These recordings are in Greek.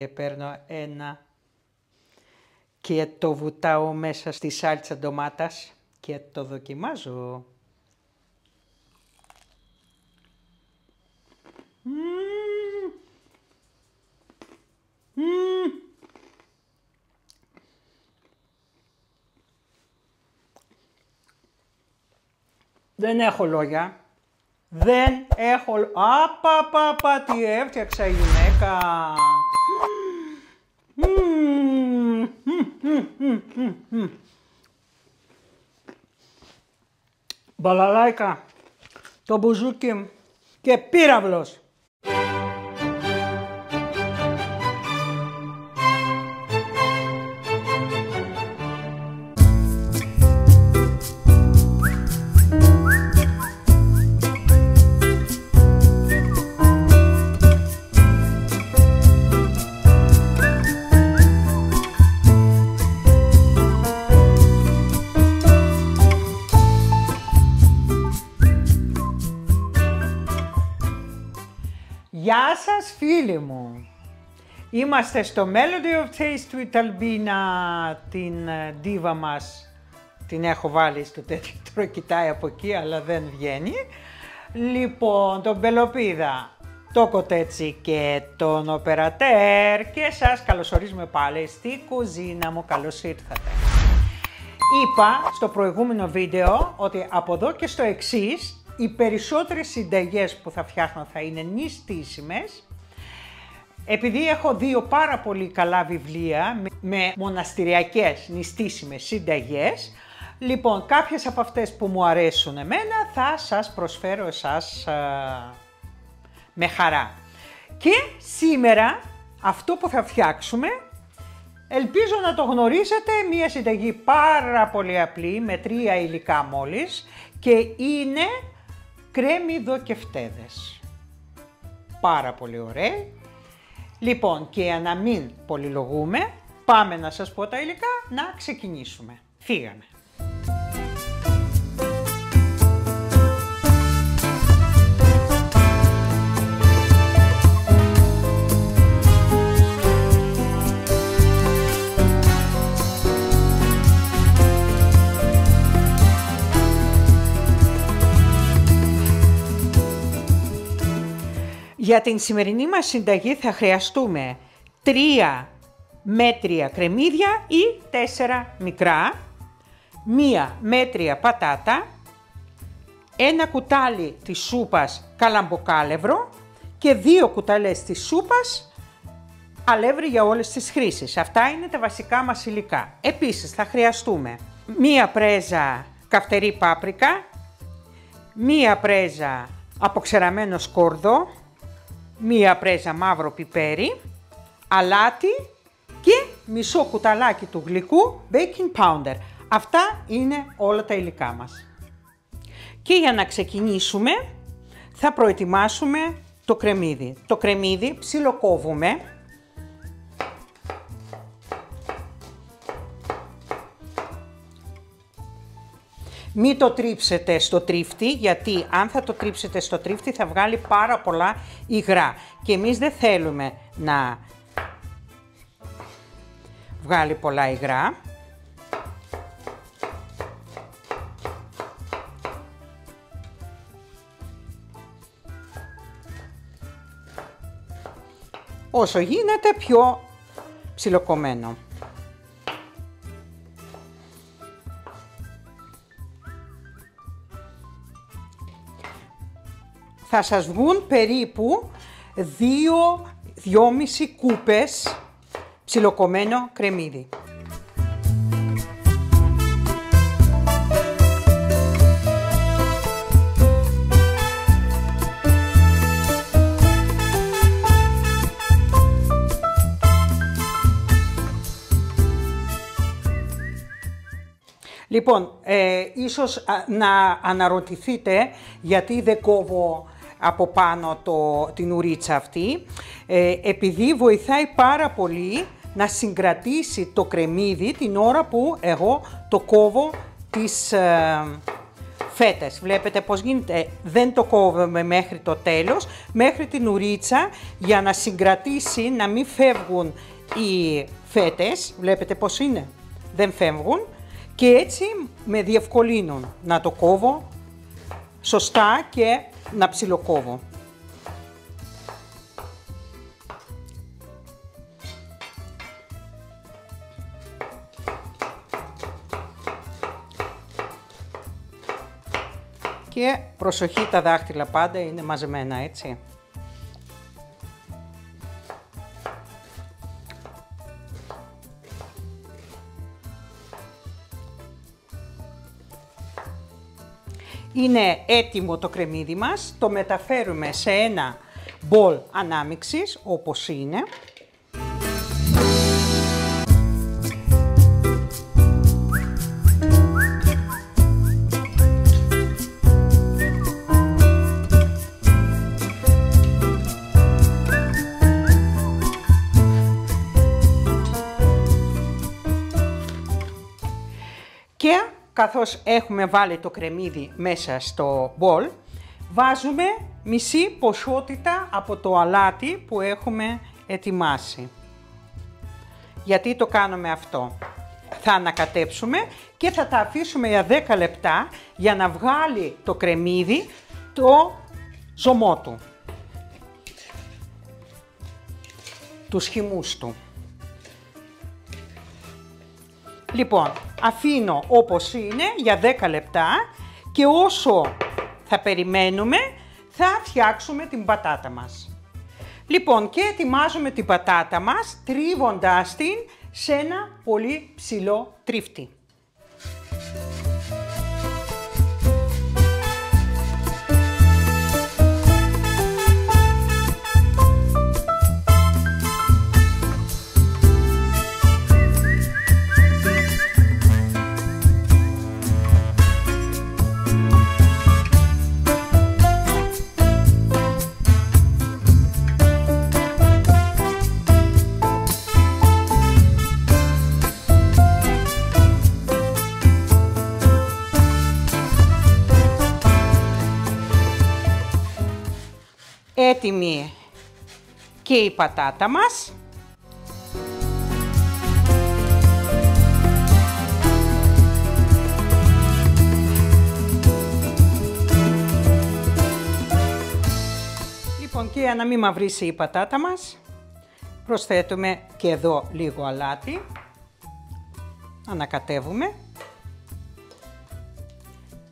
Και παίρνω ένα και το βουτάω μέσα στη σάλτσα ντομάτας και το δοκιμάζω. Δεν έχω λόγια. Δεν έχω... Απα, τι έφτιαξα η γυναίκα. Μπαλαλάικα, το μπουζούκι και πύραυλος. Γεια σας φίλοι μου! Είμαστε στο Melody of Taste του Ιταλμπίνα, την ντίβα μας. Την έχω βάλει στο τέτοιο, τώρα κοιτάει από εκεί αλλά δεν βγαίνει. Λοιπόν, τον Μπελοπίδα, το Κοτέτσι και τον Οπερατέρ και σας καλωσορίζουμε πάλι στη κουζίνα μου, καλώς ήρθατε. Είπα στο προηγούμενο βίντεο ότι από εδώ και στο εξής οι περισσότερες συνταγές που θα φτιάχνω θα είναι νηστίσιμες. Επειδή έχω δύο πάρα πολύ καλά βιβλία με μοναστηριακές νηστίσιμες συνταγές, λοιπόν κάποιες από αυτές που μου αρέσουν εμένα θα σας προσφέρω εσάς με χαρά. Και σήμερα αυτό που θα φτιάξουμε, ελπίζω να το γνωρίζετε, μια συνταγή πάρα πολύ απλή με 3 υλικά μόλις και είναι κρέμμυδο και φτέδες. Πάρα πολύ ωραία. Λοιπόν, και για να μην πολυλογούμε, πάμε να σας πω τα υλικά, να ξεκινήσουμε. Φύγαμε. Για την σημερινή μας συνταγή θα χρειαστούμε 3 μέτρια κρεμμύδια ή 4 μικρά, 1 μέτρια πατάτα, 1 κουτάλι της σούπας καλαμποκάλευρο και 2 κουταλές της σούπας αλεύρι για όλες τις χρήσεις. Αυτά είναι τα βασικά μας υλικά. Επίσης θα χρειαστούμε 1 πρέζα καυτερή πάπρικα, 1 πρέζα αποξεραμένο σκόρδο, 1 πρέζα μαύρο πιπέρι, αλάτι και μισό κουταλάκι του γλυκού baking powder. Αυτά είναι όλα τα υλικά μας. Και για να ξεκινήσουμε θα προετοιμάσουμε το κρεμμύδι. Το κρεμμύδι ψιλοκόβουμε. Μην το τρίψετε στο τρίφτη, γιατί αν θα το τρίψετε στο τρίφτη θα βγάλει πάρα πολλά υγρά. Και εμείς δεν θέλουμε να βγάλει πολλά υγρά. Όσο γίνεται πιο ψιλοκομμένο. Θα σας βγουν περίπου 2-2,5 κούπες ψιλοκομμένο κρεμμύδι. Λοιπόν, ίσως να αναρωτηθείτε γιατί δεν κόβω από πάνω την ουρίτσα αυτή, επειδή βοηθάει πάρα πολύ να συγκρατήσει το κρεμμύδι την ώρα που εγώ το κόβω τις φέτες. Βλέπετε πώς γίνεται, δεν το κόβουμε μέχρι το τέλος, μέχρι την ουρίτσα για να συγκρατήσει, να μην φεύγουν οι φέτες. Βλέπετε πώς είναι, δεν φεύγουν και έτσι με διευκολύνουν να το κόβω σωστά και να ψιλοκόβω. Και προσοχή, τα δάχτυλα πάντα είναι μαζεμένα, έτσι. Είναι έτοιμο το κρεμμύδι μας, το μεταφέρουμε σε ένα μπολ ανάμιξης, όπως είναι. Και καθώς έχουμε βάλει το κρεμμύδι μέσα στο μπολ, βάζουμε μισή ποσότητα από το αλάτι που έχουμε ετοιμάσει. Γιατί το κάνουμε αυτό? Θα ανακατέψουμε και θα τα αφήσουμε για 10 λεπτά για να βγάλει το κρεμμύδι το ζωμό του, τους χυμούς του. Λοιπόν, αφήνω όπως είναι για 10 λεπτά και όσο θα περιμένουμε θα φτιάξουμε την πατάτα μας. Λοιπόν, και ετοιμάζουμε την πατάτα μας τρίβοντας την σε ένα πολύ ψηλό τρίφτη. Έτοιμη και η πατάτα μας. Λοιπόν, και για να μην μαυρίσει η πατάτα μας, προσθέτουμε και εδώ λίγο αλάτι. Ανακατεύουμε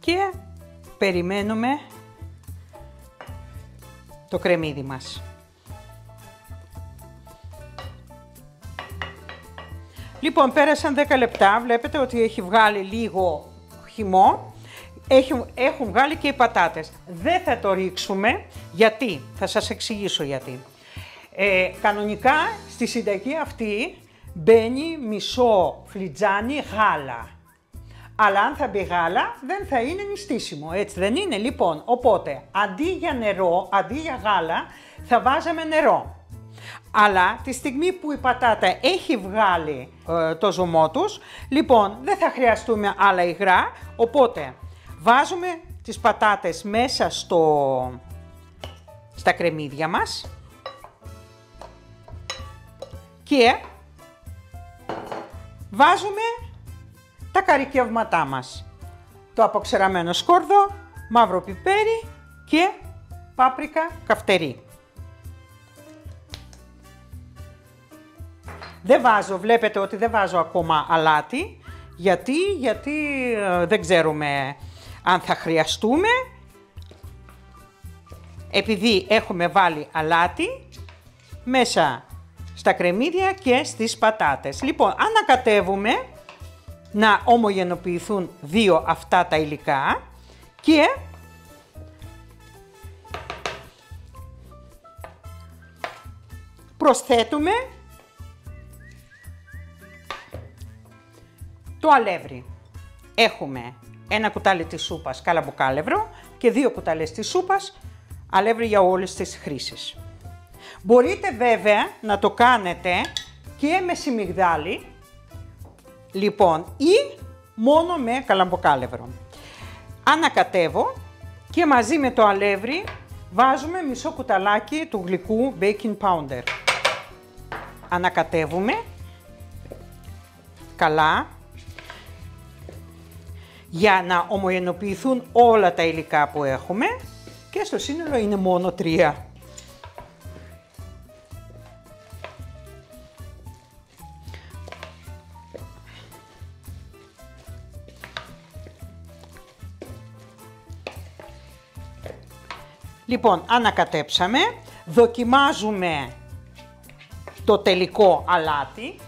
και περιμένουμε το κρεμμύδι μας. Λοιπόν, πέρασαν 10 λεπτά, βλέπετε ότι έχει βγάλει λίγο χυμό, έχουν βγάλει και οι πατάτες. Δεν θα το ρίξουμε, γιατί, θα σας εξηγήσω γιατί. Κανονικά στη συνταγή αυτή μπαίνει μισό φλιτζάνι γάλα. Αλλά αν θα μπει γάλα δεν θα είναι νηστίσιμο, έτσι δεν είναι? Λοιπόν, οπότε αντί για νερό, αντί για γάλα θα βάζαμε νερό. Αλλά τη στιγμή που η πατάτα έχει βγάλει το ζωμό τους, λοιπόν δεν θα χρειαστούμε άλλα υγρά, οπότε βάζουμε τις πατάτες μέσα στα κρεμμύδια μας και βάζουμε τα καρικεύματά μας. Το αποξεραμένο σκόρδο, μαύρο πιπέρι και πάπρικα καυτερή. Δεν βάζω, βλέπετε ότι δεν βάζω ακόμα αλάτι. Γιατί δεν ξέρουμε αν θα χρειαστούμε. Επειδή έχουμε βάλει αλάτι μέσα στα κρεμμύδια και στις πατάτες. Λοιπόν, ανακατεύουμε να ομογενοποιηθούν δύο αυτά τα υλικά και προσθέτουμε το αλεύρι. Έχουμε ένα κουτάλι της σούπας καλαμποκάλευρο και 2 κουταλιές της σούπας αλεύρι για όλες τις χρήσεις. Μπορείτε βέβαια να το κάνετε και με σιμιγδάλι, λοιπόν, ή μόνο με καλαμποκάλευρο. Ανακατεύω και μαζί με το αλεύρι βάζουμε μισό κουταλάκι του γλυκού baking powder. Ανακατεύουμε καλά για να ομογενοποιηθούν όλα τα υλικά που έχουμε και στο σύνολο είναι μόνο 3. Λοιπόν, ανακατέψαμε, δοκιμάζουμε το τελικό αλάτι.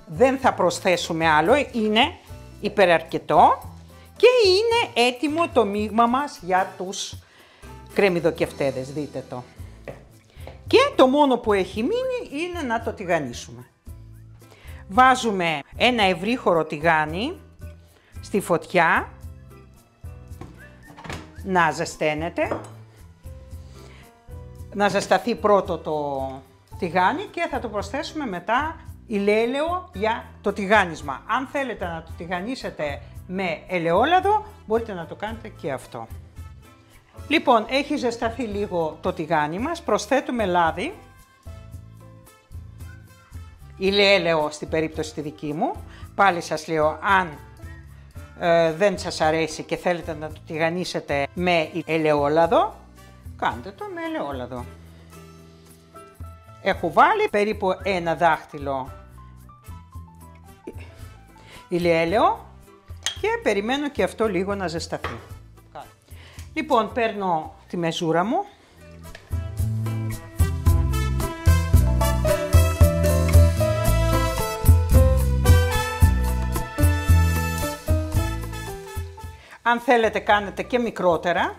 Δεν θα προσθέσουμε άλλο, είναι υπεραρκετό και είναι έτοιμο το μείγμα μας για τους κρεμμυδοκεφτέδες, δείτε το. Και το μόνο που έχει μείνει είναι να το τηγανίσουμε. Βάζουμε ένα ευρύχωρο τηγάνι στη φωτιά, να ζεσταίνεται, να ζεσταθεί πρώτο το τηγάνι και θα το προσθέσουμε μετά ηλιέλαιο για το τηγάνισμα. Αν θέλετε να το τηγανίσετε με ελαιόλαδο, μπορείτε να το κάνετε και αυτό. Λοιπόν, έχει ζεσταθεί λίγο το τηγάνι μας, προσθέτουμε λάδι, ηλιέλαιο στην περίπτωση τη δική μου. Πάλι σας λέω, αν δεν σας αρέσει και θέλετε να το τηγανίσετε με ελαιόλαδο, κάντε το με ελαιόλαδο. Έχω βάλει περίπου ένα δάχτυλο ηλιέλαιο και περιμένω και αυτό λίγο να ζεσταθεί. Λοιπόν, παίρνω τη μεζούρα μου. Αν θέλετε κάνετε και μικρότερα.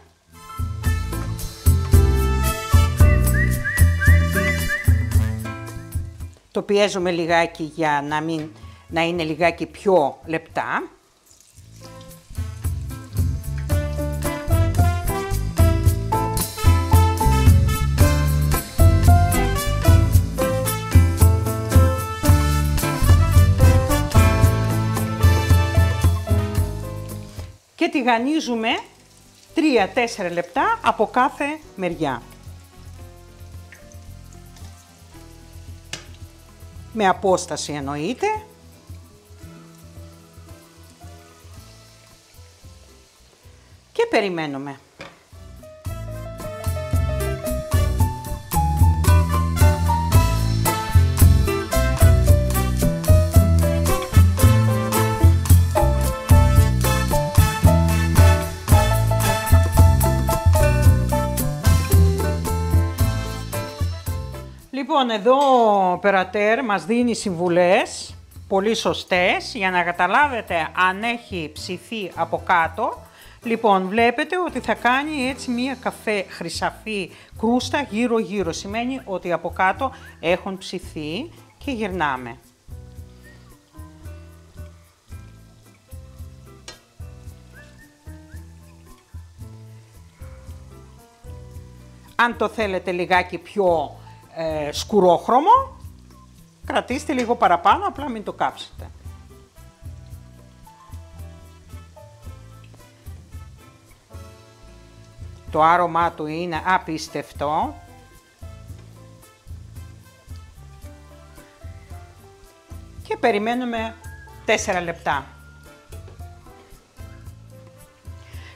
Το πιέζουμε λιγάκι για να είναι λιγάκι πιο λεπτά. Και τηγανίζουμε 3-4 λεπτά από κάθε μεριά. Με απόσταση εννοείται. Και περιμένουμε. Λοιπόν, εδώ ο Περατέρ μας δίνει συμβουλές, πολύ σωστές, για να καταλάβετε αν έχει ψηθεί από κάτω. Λοιπόν, βλέπετε ότι θα κάνει έτσι μία χρυσαφή κρούστα γύρω-γύρω. Σημαίνει ότι από κάτω έχουν ψηθεί και γυρνάμε. Αν το θέλετε λιγάκι πιο σκουρόχρωμο, κρατήστε λίγο παραπάνω, απλά μην το κάψετε. Το άρωμά του είναι απίστευτο. Και περιμένουμε 4 λεπτά.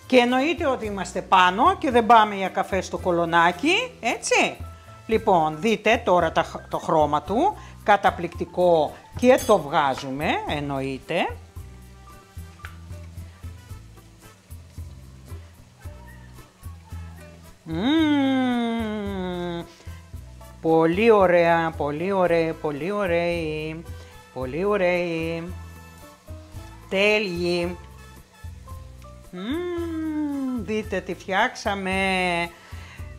Και εννοείται ότι είμαστε πάνω και δεν πάμε για καφέ στο κολονάκι, έτσι. Λοιπόν, δείτε τώρα το χρώμα του, καταπληκτικό, και το βγάζουμε, εννοείται. Πολύ ωραία, πολύ ωραία, πολύ ωραίοι, πολύ ωραίοι, τέλειοι. Δείτε τι φτιάξαμε.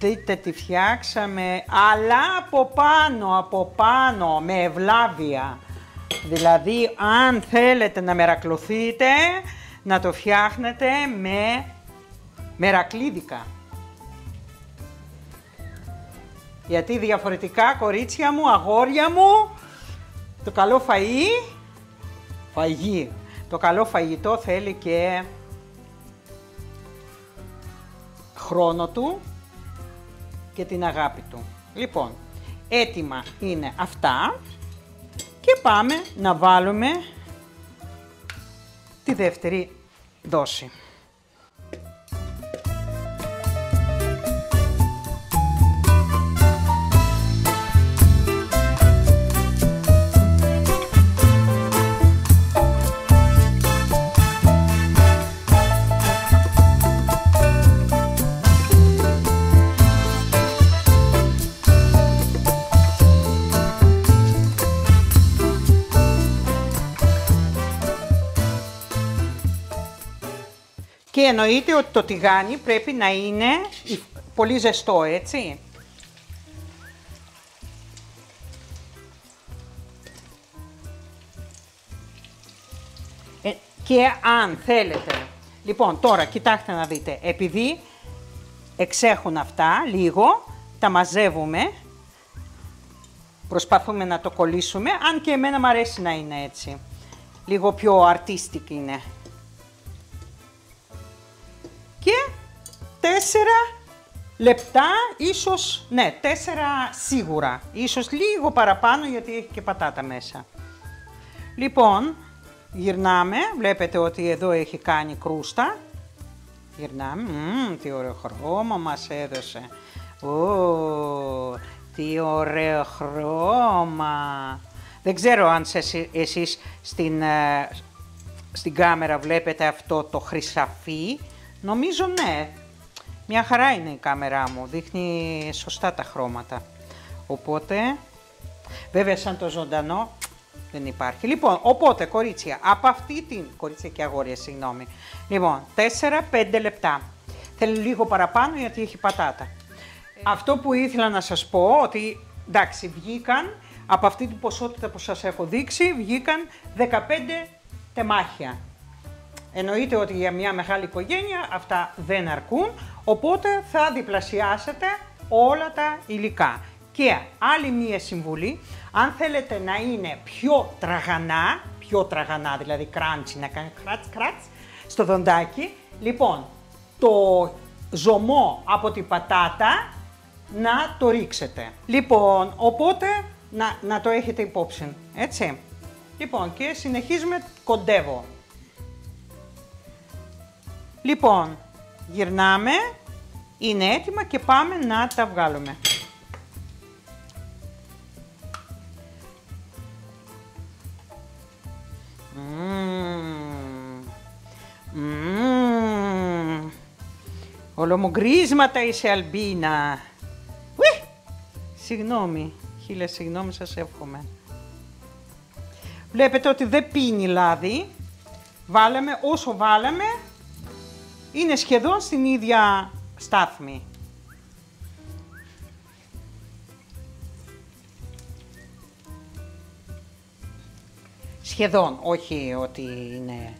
Δείτε τι φτιάξαμε, αλλά από πάνω, με ευλάβεια. Δηλαδή, αν θέλετε να μερακλωθείτε, να το φτιάχνετε με μερακλίδικα. Γιατί διαφορετικά, κορίτσια μου, αγόρια μου, το καλό φαΐ, Το καλό φαγητό θέλει και χρόνο του και την αγάπη του. Λοιπόν, έτοιμα είναι αυτά και πάμε να βάλουμε τη δεύτερη δόση. Και εννοείται ότι το τηγάνι πρέπει να είναι πολύ ζεστό, έτσι. Και αν θέλετε, λοιπόν τώρα κοιτάξτε να δείτε, επειδή εξέχουν αυτά λίγο, τα μαζεύουμε, προσπαθούμε να το κολλήσουμε, αν και εμένα μου αρέσει να είναι έτσι, λίγο πιο artistic είναι. Και 4 λεπτά, ίσως, ναι, 4 σίγουρα, ίσως λίγο παραπάνω γιατί έχει και πατάτα μέσα. Λοιπόν, γυρνάμε, βλέπετε ότι εδώ έχει κάνει κρούστα. Γυρνάμε, τι ωραίο χρώμα μας έδωσε. Τι ωραίο χρώμα. Δεν ξέρω αν εσείς στην κάμερα βλέπετε αυτό το χρυσαφί. Νομίζω ναι, μια χαρά είναι η κάμερά μου, δείχνει σωστά τα χρώματα. Οπότε, βέβαια σαν το ζωντανό δεν υπάρχει. Λοιπόν, οπότε κορίτσια, από αυτή την, κορίτσια και αγόρια, συγγνώμη. Λοιπόν, 4-5 λεπτά. Θέλει λίγο παραπάνω γιατί έχει πατάτα. Αυτό που ήθελα να σας πω, ότι εντάξει, βγήκαν, από αυτή την ποσότητα που σας έχω δείξει, βγήκαν 15 τεμάχια. Εννοείται ότι για μια μεγάλη οικογένεια αυτά δεν αρκούν, οπότε θα διπλασιάσετε όλα τα υλικά. Και άλλη μία συμβουλή, αν θέλετε να είναι πιο τραγανά, δηλαδή κράντσι, να κάνει κράτς στο δοντάκι, λοιπόν, το ζωμό από την πατάτα να το ρίξετε. Λοιπόν, οπότε να το έχετε υπόψη, έτσι. Λοιπόν, και συνεχίζουμε, κοντεύω. Λοιπόν, γυρνάμε, είναι έτοιμα και πάμε να τα βγάλουμε. Ολομογκρίσματα είσαι, Αλμπίνα. Συγγνώμη, χίλια συγγνώμη, σας εύχομαι. Βλέπετε ότι δεν πίνει λάδι. Βάλαμε, όσο βάλαμε, είναι σχεδόν στην ίδια στάθμη. Σχεδόν, όχι ότι είναι...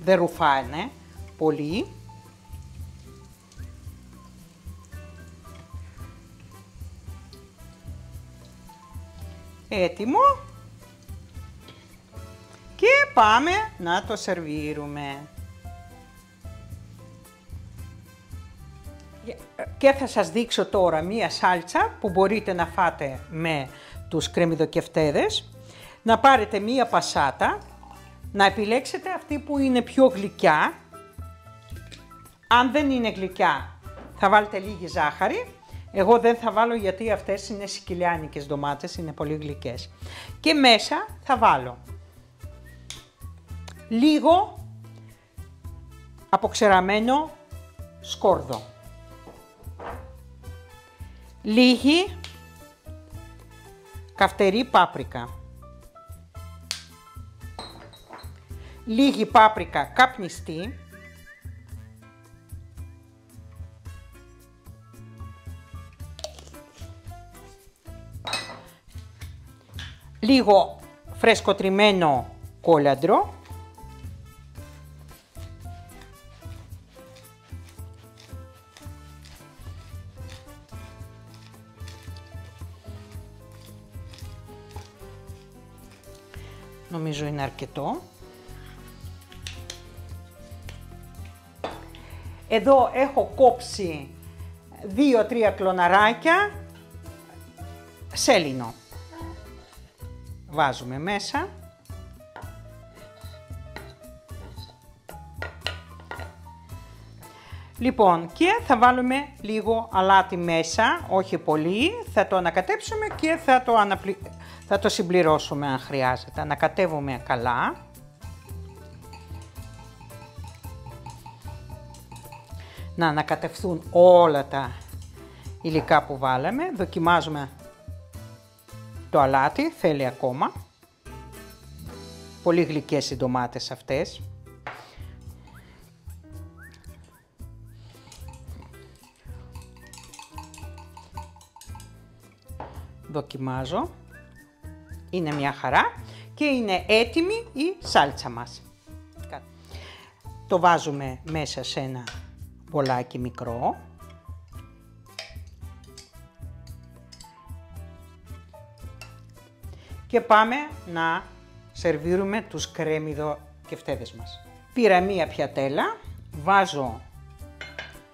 Δεν ρουφάνε πολύ. Έτοιμο. Και πάμε να το σερβίρουμε. Και θα σας δείξω τώρα μία σάλτσα που μπορείτε να φάτε με τους κρεμμυδοκεφτέδες. Να πάρετε μία πασάτα, να επιλέξετε αυτή που είναι πιο γλυκιά. Αν δεν είναι γλυκιά θα βάλετε λίγη ζάχαρη. Εγώ δεν θα βάλω γιατί αυτές είναι σικιλιάνικες ντομάτες, είναι πολύ γλυκές. Και μέσα θα βάλω λίγο αποξεραμένο σκόρδο. Λίγη καυτερή πάπρικα. Λίγη πάπρικα καπνιστή. Λίγο φρεσκοτριμμένο κόλαντρο. νομίζω είναι αρκετό. Εδώ έχω κόψει 2-3 κλωναράκια σέλινο. Βάζουμε μέσα. Λοιπόν, και θα βάλουμε λίγο αλάτι μέσα, όχι πολύ, θα το ανακατέψουμε και θα το συμπληρώσουμε αν χρειάζεται. Ανακατεύουμε καλά. Να ανακατευθούν όλα τα υλικά που βάλαμε. Δοκιμάζουμε το αλάτι, θέλει ακόμα. Πολύ γλυκές οι ντομάτες αυτές. Δοκιμάζω. Είναι μια χαρά και είναι έτοιμη η σάλτσα μας. Το βάζουμε μέσα σε ένα μπολάκι μικρό. Και πάμε να σερβίρουμε τους κρέμμυδο-κεφτέδες μας. Πήρα μία πιατέλα, βάζω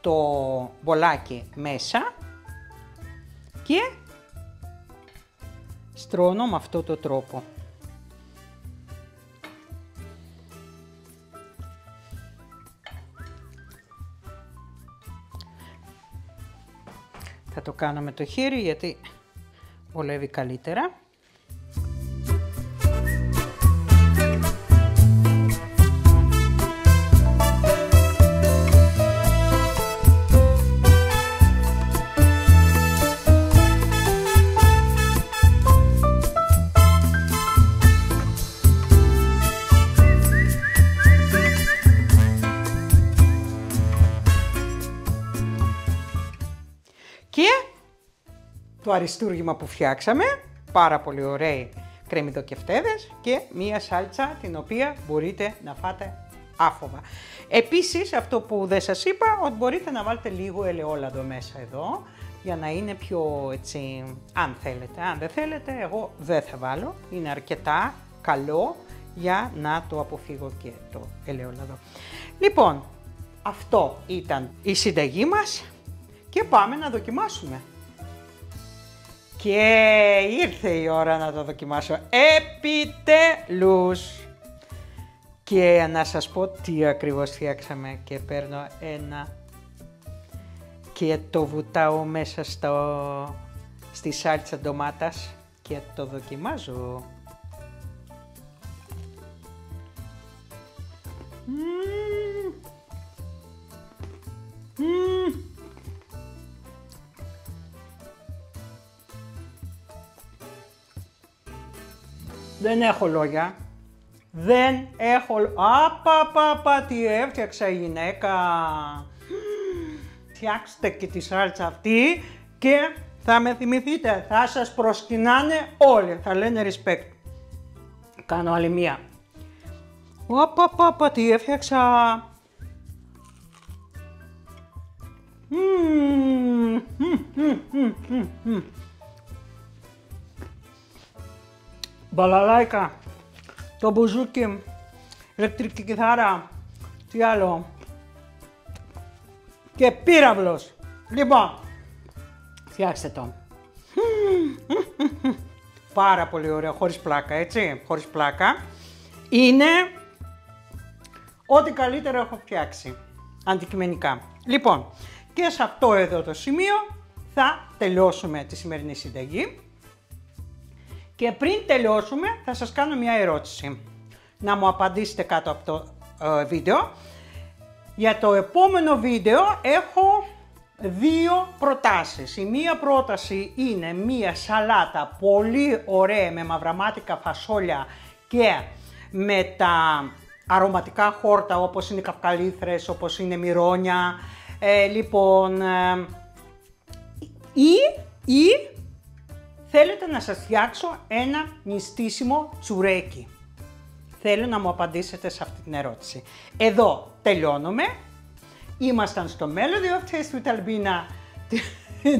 το μπολάκι μέσα και στρώνω με αυτό το τρόπο. Θα το κάνω με το χέρι γιατί βολεύει καλύτερα. Και το αριστούργημα που φτιάξαμε, πάρα πολύ ωραίοι κρέμμυδο-κεφτέδες και μία σάλτσα την οποία μπορείτε να φάτε άφοβα. Επίσης αυτό που δεν σας είπα, ότι μπορείτε να βάλετε λίγο ελαιόλαδο μέσα εδώ για να είναι πιο έτσι, αν θέλετε. Αν δεν θέλετε, εγώ δεν θα βάλω, είναι αρκετά καλό για να το αποφύγω και το ελαιόλαδο. Λοιπόν, αυτό ήταν η συνταγή μας. Και πάμε να δοκιμάσουμε. Και ήρθε η ώρα να το δοκιμάσω επιτέλους. Και να σας πω τι ακριβώς φτιάξαμε. Και παίρνω ένα και το βουτάω μέσα στη σάλτσα ντομάτας και το δοκιμάζω. Δεν έχω λόγια. Δεν έχω... Απαπαπα, τι έφτιαξα η γυναίκα. Φτιάξτε και τη σάλτσα αυτή και θα με θυμηθείτε. Θα σας προσκυνάνε όλοι. Θα λένε respect. Κάνω άλλη μία. Απαπαπα, τι έφτιαξα. Μπαλαλάικα, το μπουζούκι, ηλεκτρική κιθάρα, τι άλλο, και πύραυλος. Λοιπόν, φτιάξτε το. Πάρα πολύ ωραίο, χωρίς πλάκα, έτσι, χωρίς πλάκα. Είναι ό,τι καλύτερο έχω φτιάξει, αντικειμενικά. Λοιπόν, και σε αυτό εδώ το σημείο θα τελειώσουμε τη σημερινή συνταγή. Και πριν τελειώσουμε θα σας κάνω μια ερώτηση. Να μου απαντήσετε κάτω από το βίντεο. Για το επόμενο βίντεο έχω δύο προτάσεις. Η μία πρόταση είναι μία σαλάτα πολύ ωραία με μαυραμάτικα φασόλια και με τα αρωματικά χόρτα όπως είναι καυκαλίθρες, όπως είναι μυρόνια. Λοιπόν, ή θέλετε να σας φτιάξω ένα νηστίσιμο τσουρέκι. Θέλω να μου απαντήσετε σε αυτή την ερώτηση. Εδώ τελειώνουμε. Ήμασταν στο Melody of Taste with Albina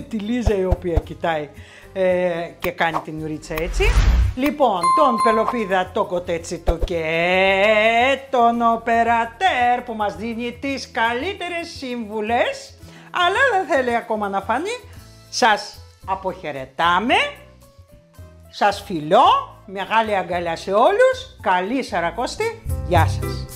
τη Λίζα η οποία κοιτάει και κάνει την ουρίτσα έτσι. Λοιπόν, τον Πελοπίδα το Κοτέτσιτο και τον Οπερατέρ που μας δίνει τις καλύτερες σύμβουλες, αλλά δεν θέλει ακόμα να φανεί. Σας αποχαιρετάμε, σας φιλώ, μεγάλη αγκαλιά σε όλους, καλή Σαρακώστη, γεια σας.